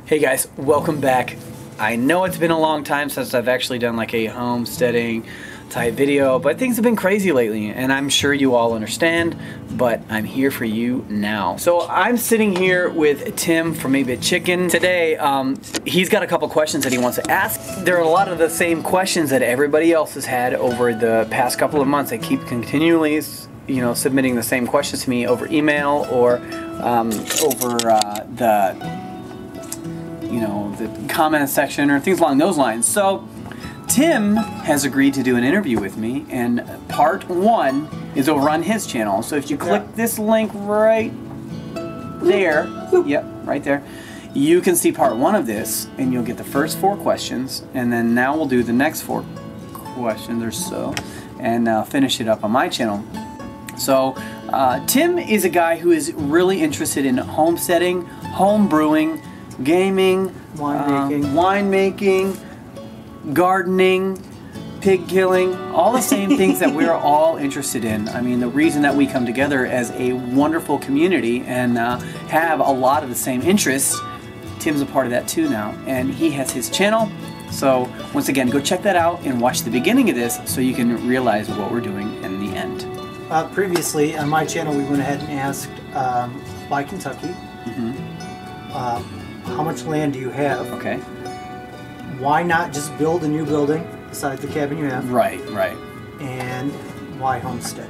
Hey guys, welcome back. I know it's been a long time since I've actually done like a homesteading type video, but things have been crazy lately and I'm sure you all understand, but I'm here for you now. So I'm sitting here with Tim from Maybe Chickn. Today, he's got a couple questions that he wants to ask. There are a lot of the same questions that everybody else has had over the past couple of months. They keep continually, submitting the same questions to me over email or over the comment section or things along those lines. So Tim has agreed to do an interview with me, and part 1 is over on his channel. So if you click this link right there, yep, right there, you can see part 1 of this, and you'll get the first 4 questions, and then now we'll do the next 4 questions or so, and finish it up on my channel. So Tim is a guy who is really interested in homesteading, home brewing, gaming, winemaking, gardening, pig killing, all the same things that we're all interested in. I mean, the reason that we come together as a wonderful community and have a lot of the same interests, Tim's a part of that too now, and he has his channel. So once again, go check that out and watch the beginning of this so you can realize what we're doing in the end. Previously on my channel we went ahead and asked by Kentucky, how much land do you have? Okay. Why not just build a new building besides the cabin you have? Right. And why homestead?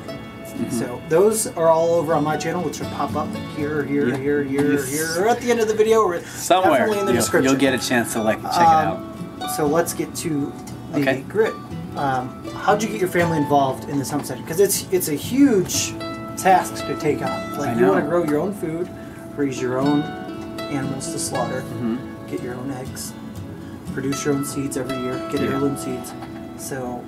So those are all over on my channel, which will pop up here, here, or at the end of the video, or somewhere definitely in the description. You'll get a chance to check it out. So let's get to the grit. How'd you get your family involved in this homesteading? Because it's a huge task to take on. Like, you want to grow your own food, raise your own animals to slaughter, get your own eggs, produce your own seeds every year, get heirloom seeds. So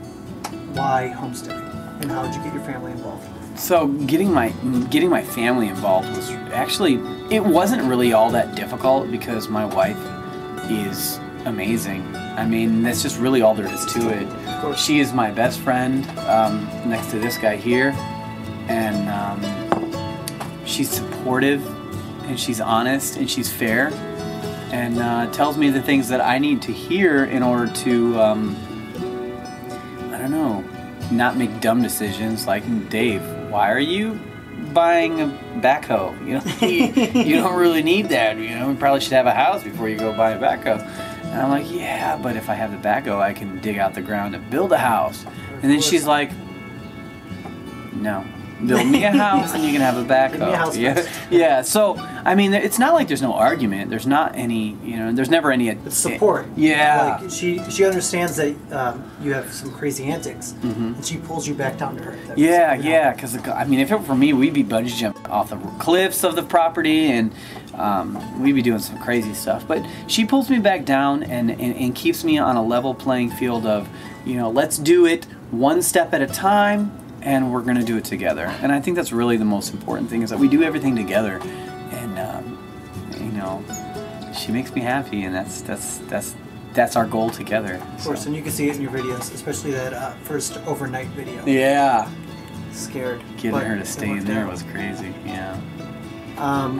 why homesteading, and how did you get your family involved? So getting my family involved was actually, it wasn't really all that difficult because my wife is amazing. I mean, that's just really all there is to it. Of course. She is my best friend next to this guy here, and she's supportive, and she's honest, and she's fair, and tells me the things that I need to hear in order to, I don't know, not make dumb decisions. Like, Dave, why are you buying a backhoe? You don't really need that. You probably should have a house before you go buy a backhoe. And I'm like, yeah, but if I have the backhoe, I can dig out the ground and build a house. And then she's like, no. Build me a house and you can have a backhoe. Yeah. So I mean, it's not like there's no argument. There's not any. There's never any. It's support. Yeah. Like she understands that you have some crazy antics, and she pulls you back down to her. Yeah. Because I mean, if it were for me, we'd be bungee jumping off the cliffs of the property, and we'd be doing some crazy stuff. But she pulls me back down and keeps me on a level playing field of, let's do it one step at a time. And we're gonna do it together, and I think that's really the most important thing, is that we do everything together, and she makes me happy, and that's our goal together. Of course, and you can see it in your videos, especially that first overnight video. Yeah. Scared. Getting her to stay in there was crazy. Yeah.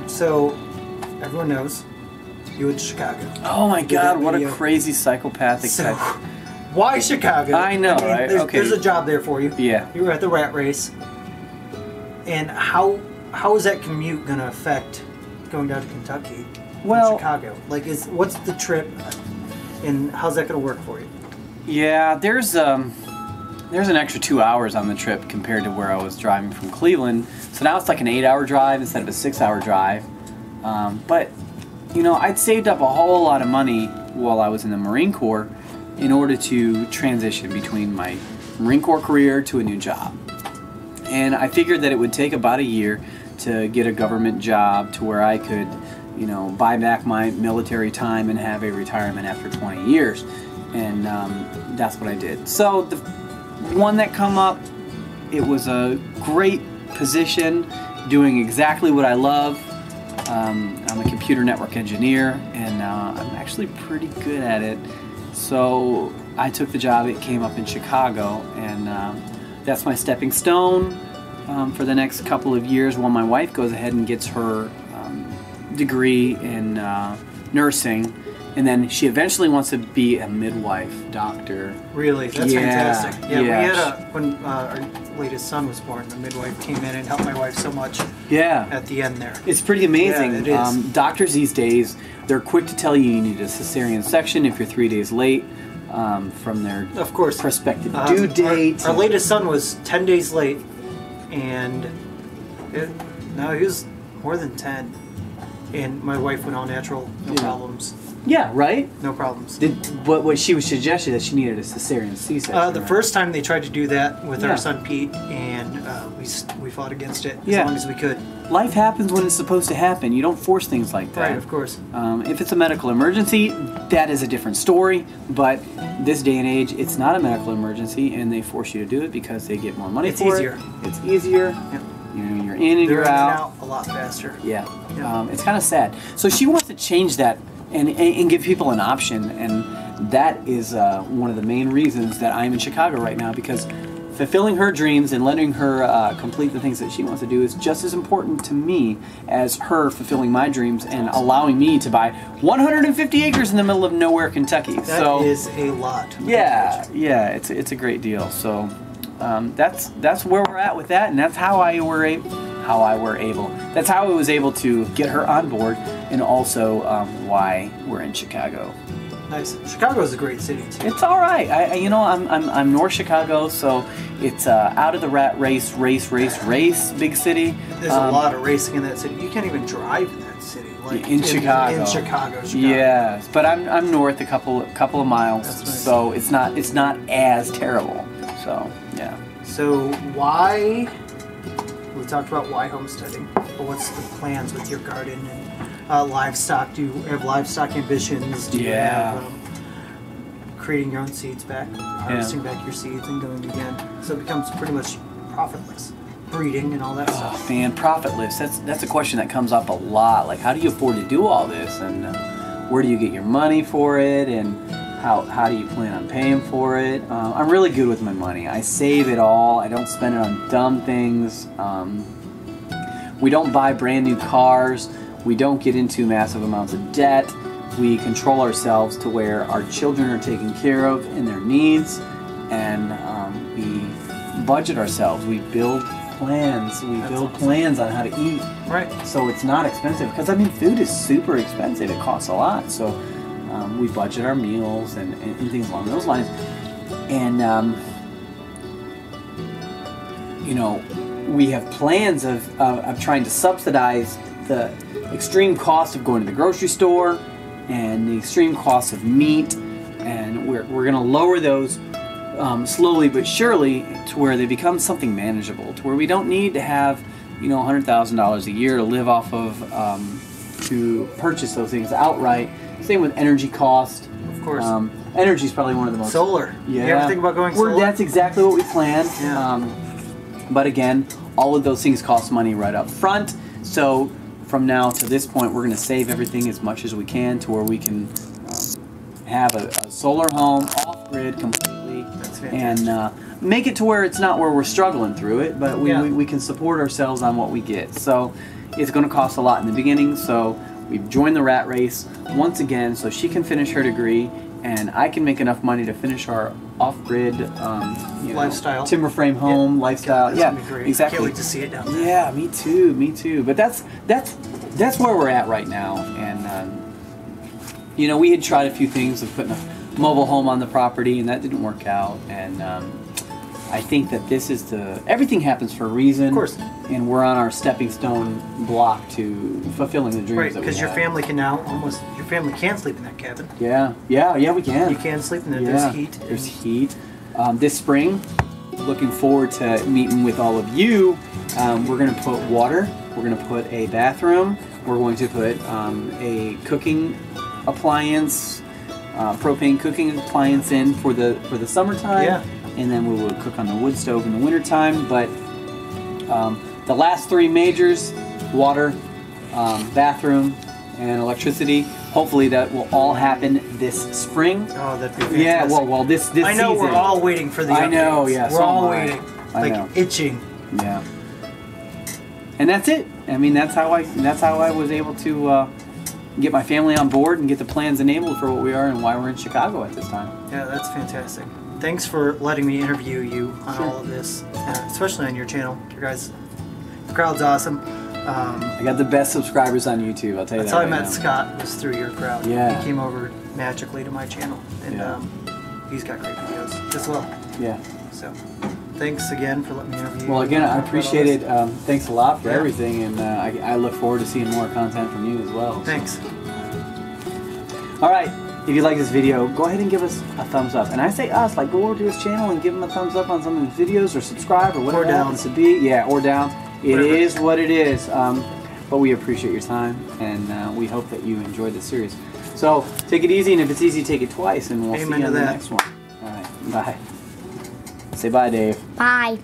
So everyone knows you went to Chicago. Oh my God! What a crazy psychopathic type. Why Chicago? I know, right? There's a job there for you. Yeah. You were at the rat race. And how is that commute going to affect going down to Kentucky from Chicago? Like, what's the trip, and how's that going to work for you? Yeah, there's an extra 2 hours on the trip compared to where I was driving from Cleveland. So now it's like an 8-hour drive instead of a 6-hour drive. But I'd saved up a whole lot of money while I was in the Marine Corps in order to transition between my Marine Corps career to a new job. And I figured that it would take about a year to get a government job to where I could, buy back my military time and have a retirement after 20 years. And that's what I did. So the one that come up, it was a great position, doing exactly what I love. I'm a computer network engineer, and I'm actually pretty good at it. So I took the job. It came up in Chicago, and that's my stepping stone for the next couple of years while my wife goes ahead and gets her degree in nursing. And then she eventually wants to be a midwife, doctor. Really? That's Yeah, fantastic. Yeah, yeah. we had when our latest son was born, the midwife came in and helped my wife so much Yeah. at the end there. It's pretty amazing. Yeah, it is. Doctors these days, they're quick to tell you need a cesarean section if you're 3 days late from their Of course. prospective due date. Our latest son was 10 days late, and no, he was more than 10. And my wife went all natural, no problems. Yeah, right? No problems. What she was suggested that she needed a cesarean C-section. The right? first time they tried to do that with Yeah. our son Pete, and we fought against it as Yeah. long as we could. Life happens when it's supposed to happen. You don't force things like that. Right, of course. If it's a medical emergency, that is a different story. But this day and age, it's not a medical emergency, and they force you to do it because they get more money It's for easier. it. It's easier. Yep. You know, you're in and They're you're in and out. out a lot faster. Yeah. Yeah. It's kind of sad. So she wants to change that and give people an option, and that is one of the main reasons that I'm in Chicago right now, because fulfilling her dreams and letting her complete the things that she wants to do is just as important to me as her fulfilling my dreams and allowing me to buy 150 acres in the middle of nowhere, Kentucky. That is a lot. Yeah, it's a great deal. So that's where we're at with that, and that's how I was able to get her on board, and also why we're in Chicago. Nice. Chicago is a great city too. It's all right. I'm North Chicago, so it's out of the rat race, big city. There's a lot of racing in that city. You can't even drive in that city. Like in Chicago. In Chicago. Yes, but I'm north a couple of miles, That's nice. so it's not as terrible. So yeah. So why? We talked about why homesteading, but what's the plans with your garden and livestock? Do you have livestock ambitions? Do you have creating your own seeds back, harvesting back your seeds and going again? So it becomes pretty much profitless, breeding and all that stuff. Oh man, profitless. That's a question that comes up a lot. Like, how do you afford to do all this, and where do you get your money for it, and how do you plan on paying for it? I'm really good with my money. I save it all. I don't spend it on dumb things. We don't buy brand new cars. We don't get into massive amounts of debt. We control ourselves to where our children are taken care of in their needs, and we budget ourselves. We build plans. We build plans on how to eat. Right. So it's not expensive, because I mean, food is super expensive. It costs a lot. So we budget our meals and things along those lines. And we have plans of trying to subsidize the extreme cost of going to the grocery store and the extreme cost of meat, and we're going to lower those slowly but surely to where they become something manageable, to where we don't need to have $100,000 a year to live off of to purchase those things outright. Same with energy cost. Of course. Energy is probably one of the most... Solar. Yeah. You ever think about going solar? That's exactly what we planned. Yeah. But again, all of those things cost money right up front. So from now to this point, we're going to save everything as much as we can to where we can have a solar home, off-grid completely. That's fantastic. And make it to where it's not where we're struggling through it, but we can support ourselves on what we get. So it's going to cost a lot in the beginning, so we've joined the rat race once again so she can finish her degree and I can make enough money to finish our off-grid lifestyle, timber frame home lifestyle. That's gonna be great. Exactly. Can't wait to see it down there. Yeah, me too. But that's where we're at right now. And we had tried a few things of putting a mobile home on the property, and that didn't work out. And I think that this is everything happens for a reason. Of course. And we're on our stepping stone block to fulfilling the dreams Right, that we because your have. family can sleep in that cabin. Yeah, we can. You can sleep in there. Yeah, There's heat. There's heat. This spring, looking forward to meeting with all of you. We're going to put water. We're going to put a bathroom. We're going to put a cooking appliance, propane cooking appliance in for the summertime. Yeah. And then we will cook on the wood stove in the wintertime. But the last three majors, water, bathroom, and electricity, hopefully that will all happen this spring. Oh, that'd be fantastic. Yeah, well, this I know season. we're all waiting for the updates. I know, yeah. We're so all am I. waiting, I like know. itching. Yeah. And that's it. I mean, that's how I was able to get my family on board and get the plans enabled for what we are and why we're in Chicago at this time. Yeah, that's fantastic. Thanks for letting me interview you on all of this, especially on your channel. The crowd's awesome. I got the best subscribers on YouTube, I'll tell you that. That's how I met Scott, was through your crowd. Yeah. He came over magically to my channel, and he's got great videos as well. Yeah. So, thanks again for letting me interview you. Well, again, I appreciate it. Thanks a lot for everything, and I look forward to seeing more content from you as well. Thanks. So. All right. If you like this video, go ahead and give us a thumbs up. And I say us, like go over to his channel and give him a thumbs up on some of his videos, or subscribe, or whatever it happens to be. Yeah, or down. It is what it is. But we appreciate your time, and we hope that you enjoyed the series. So take it easy, and if it's easy, take it twice, and we'll see you on the next one. All right, bye. Say bye, Dave. Bye.